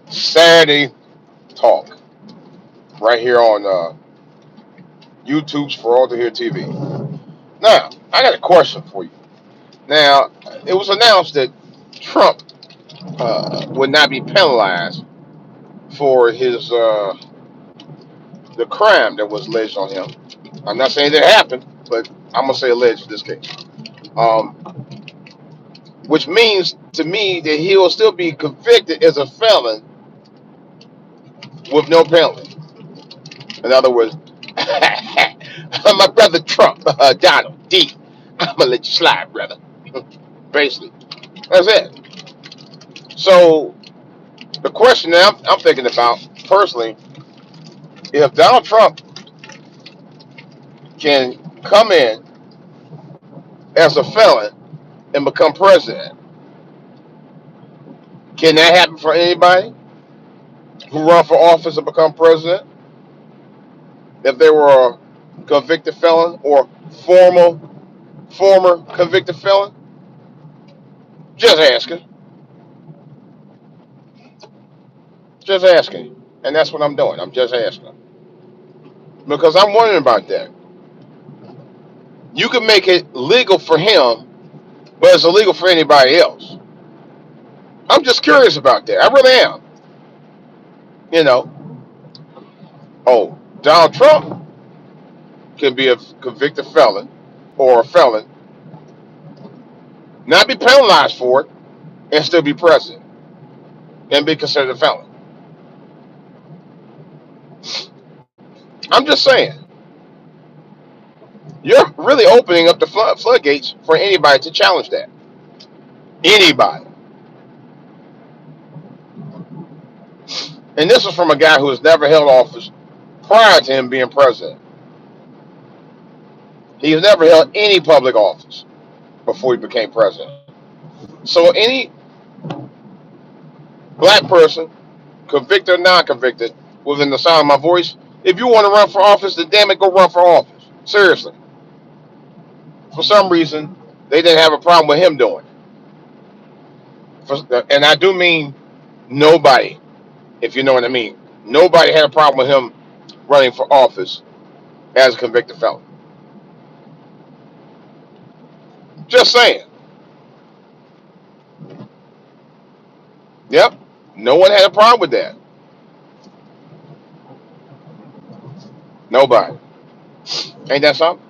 Saturday talk right here on YouTube's For All to Hear TV. Now, I got a question for you. Now, it was announced that Trump would not be penalized for his the crime that was alleged on him. I'm not saying that happened, but I'm gonna say alleged in this case. Um, which means to me that he will still be convicted as a felon with no penalty. In other words, my brother Trump, Donald D. I'm gonna let you slide, brother. Basically, that's it. So the question that I'm thinking about personally, if Donald Trump can come in as a felon and become president, can that happen for anybody who run for office and become president? If they were a convicted felon or former former convicted felon? Just asking. Just asking. And that's what I'm doing. I'm just asking. Because I'm wondering about that. You can make it legal for him, but it's illegal for anybody else. I'm just curious about that. I really am. You know, oh, Donald Trump can be a convicted felon or a felon, not be penalized for it, and still be president and be considered a felon. I'm just saying, you're really opening up the floodgates for anybody to challenge that. Anybody. And this is from a guy who has never held office prior to him being president. He has never held any public office before he became president. So any black person, convicted or non-convicted, within the sound of my voice, if you want to run for office, then damn it, go run for office. Seriously. For some reason, they didn't have a problem with him doing it. And I do mean nobody, if you know what I mean. Nobody had a problem with him running for office as a convicted felon. Just saying. Yep. No one had a problem with that. Nobody. Ain't that something?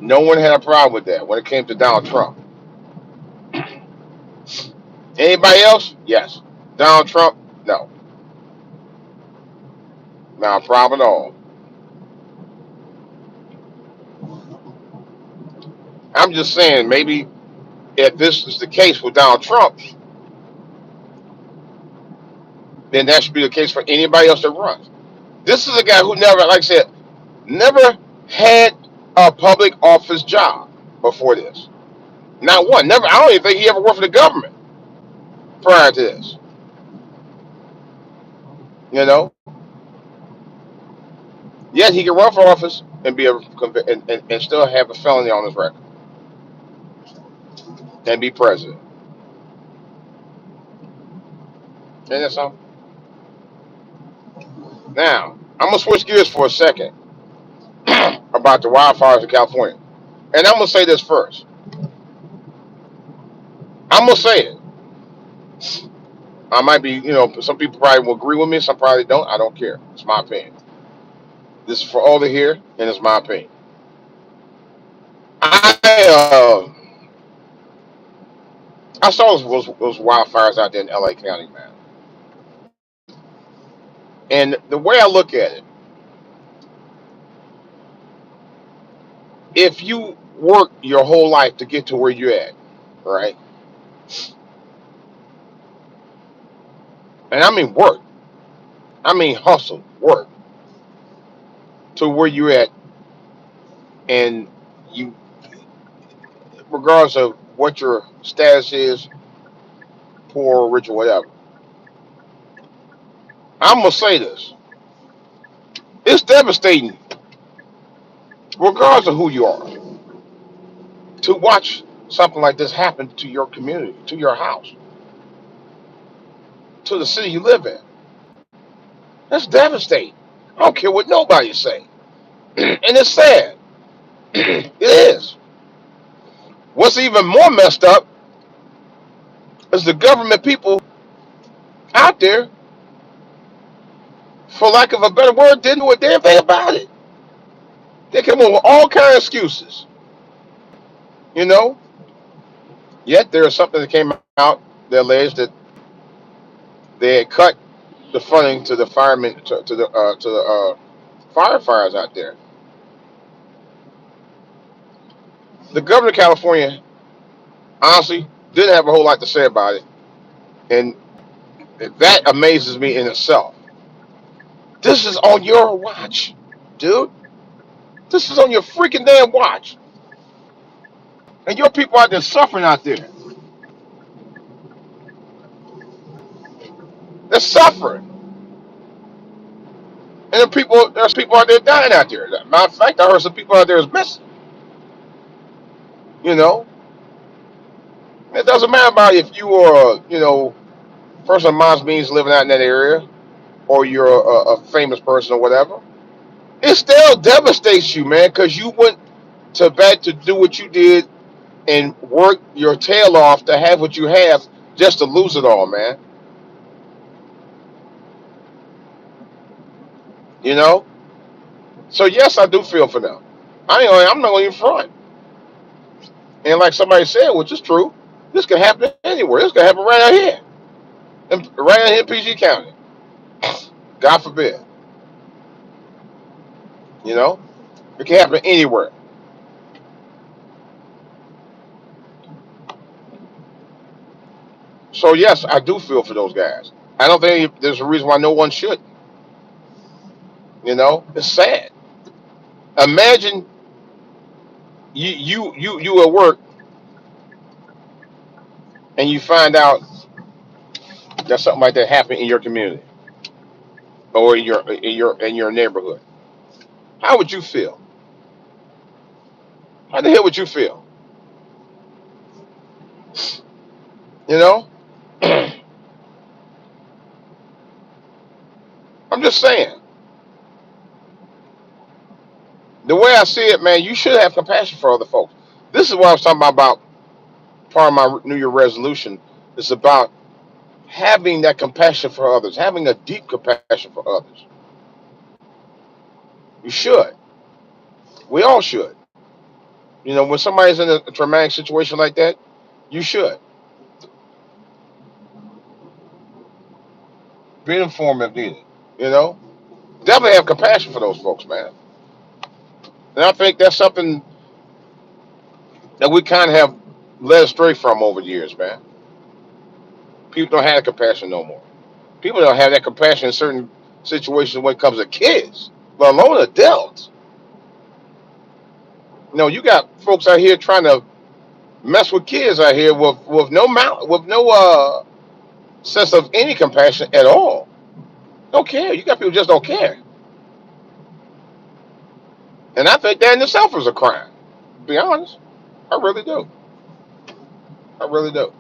No one had a problem with that when it came to Donald Trump. Anybody else? Yes. Donald Trump? No. Not a problem at all. I'm just saying, maybe if this is the case with Donald Trump, then that should be the case for anybody else that runs. This is a guy who never, like I said, never had a public office job before this. Not one. Never. I don't even think he ever worked for the government prior to this. You know. Yet he can run for office and be and still have a felony on his record and be president. And that's all. Now I'm gonna switch gears for a second about the wildfires in California, and I'm gonna say this first. I'm gonna say it. I might be, some people probably will agree with me, some probably don't. I don't care. It's my opinion. This is for all to hear, and it's my opinion. I I saw those wildfires out there in LA County, man. And the way I look at it, if you work your whole life to get to where you're at, right? And I mean work, I mean hustle, work to where you're at, and you, regardless of what your status is, poor, rich, or whatever, I'm gonna say this: it's devastating, regardless of who you are, to watch something like this happen to your community, to your house. to the city you live in. That's devastating. I don't care what nobody say. And it's sad. It is. What's even more messed up is the government people out there, for lack of a better word, didn't do a damn thing about it. They come up with all kinds of excuses, you know. Yet there is something that came out that alleged that they had cut the funding to the firemen to the firefighters out there. The governor of California honestly didn't have a whole lot to say about it, and that amazes me in itself. This is on your watch, dude. This is on your freaking damn watch, and your people out there suffering out there. They're suffering, and there's people out there dying out there. Matter of fact, I heard some people out there is missing. You know, it doesn't matter about if you are, person of Moss means living out in that area, or you're a famous person or whatever. It still devastates you, man, because you went to bed to do what you did and work your tail off to have what you have, just to lose it all, man. You know. So yes, I do feel for them. I'm not going to front. And like somebody said, which is true, this can happen anywhere. This can happen right out here, right out here in PG County. God forbid. You know, it can happen anywhere. So yes, I do feel for those guys. I don't think there's a reason why no one should. You know, it's sad. Imagine you at work and you find out that something like that happened in your community or in your neighborhood. How would you feel? How the hell would you feel? You know, I'm just saying. The way I see it, man, you should have compassion for other folks. This is what I was talking about part of my New Year resolution. It's about having that compassion for others, having a deep compassion for others. You should. We all should. You know, when somebody's in a traumatic situation like that, you should be informed if needed. You know, definitely have compassion for those folks, man. And I think that's something that we kind of have led astray from over the years, man. People don't have compassion no more. People don't have that compassion in certain situations when it comes to kids, let alone adults. You know, you got folks out here trying to mess with kids out here with no sense of any compassion at all. Don't care. You got people who just don't care, and I think that in itself is a crime. To be honest, I really do. I really do.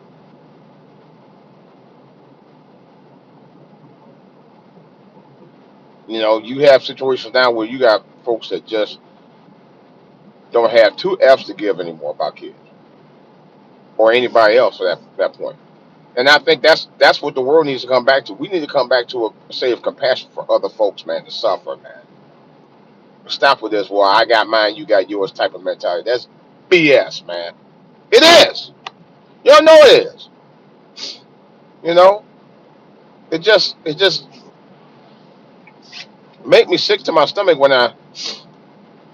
You know, you have situations now where you got folks that just don't have two F's to give anymore about kids or anybody else at that point. And I think that's what the world needs to come back to. We need to come back to a state of compassion for other folks, man, to suffer, man. Stop with this, well, I got mine, you got yours type of mentality. That's BS, man. It is. Y'all know it is. You know, it just make me sick to my stomach when I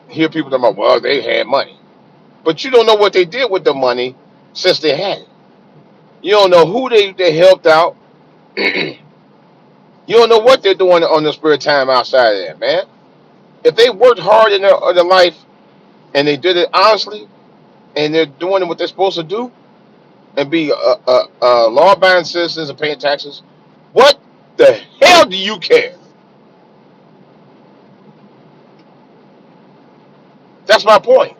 hear people talking about, well, they had money. But you don't know what they did with the money since they had it. You don't know who they helped out. You don't know what they're doing on their spare time outside of that, man. If they worked hard in their life and they did it honestly and they're doing what they're supposed to do and be law-abiding citizens and paying taxes, what the hell do you care? That's my point.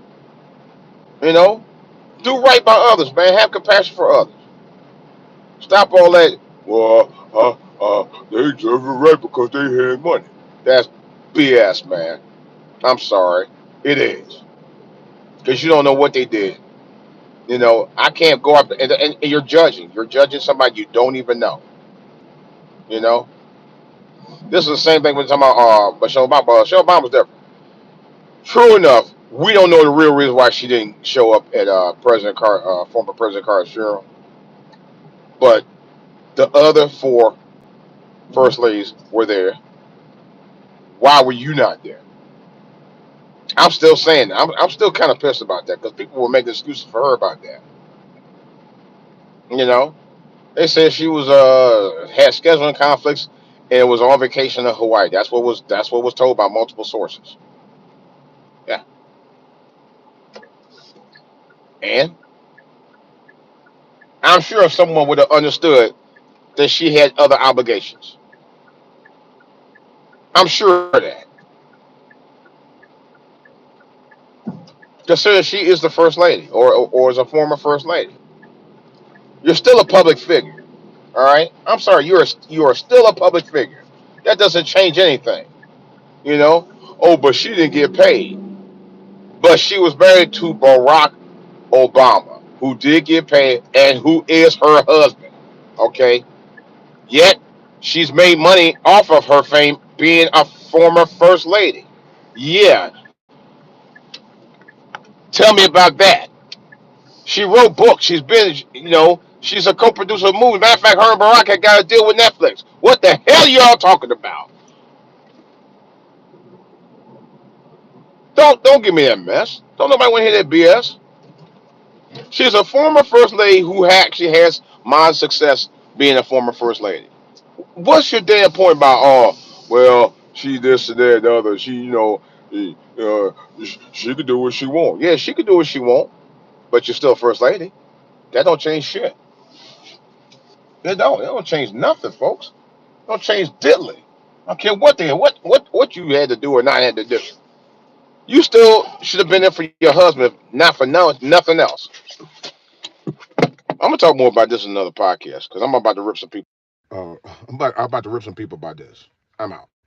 You know, do right by others, man. Have compassion for others. Stop all that. Well, they deserve it right because they had money. That's BS, man. I'm sorry. It is. Because you don't know what they did. I can't go up and you're judging. You're judging somebody you don't even know. You know, this is the same thing when talking about Michelle Obama. Michelle Obama's different. True enough, we don't know the real reason why she didn't show up at former President Carter's funeral. But the other four first ladies were there. Why were you not there? I'm still saying I'm still kind of pissed about that because people were making excuses for her about that. You know, they said she was had scheduling conflicts and was on vacation in Hawaii. That's what was told by multiple sources. Yeah, and I'm sure if someone would have understood that she had other obligations, I'm sure of that. Consider she is the first lady or is a former first lady. You're still a public figure. All right. I'm sorry. You are still a public figure. That doesn't change anything. You know. Oh, but she didn't get paid. But she was married to Barack Obama, who did get paid and who is her husband. Okay. Yet she's made money off of her fame being a former first lady. Yeah. Tell me about that. She wrote books. She's a co-producer of movies. Matter of fact, her and Barack had got a deal with Netflix. What the hell y'all talking about? Don't give me that mess. Don't nobody want to hear that BS. She's a former first lady who actually has my success being a former first lady. What's your damn point about well, she this and that and the other. She could do what she want. Yeah, she could do what she want, but you're still first lady. That don't change shit. It don't change nothing, folks. It don't change diddly. I don't care what you had to do or not had to do. You still should have been there for your husband, not for nothing else. I'm gonna talk more about this in another podcast because I'm about to rip some people. I'm about to rip some people about this. I'm out.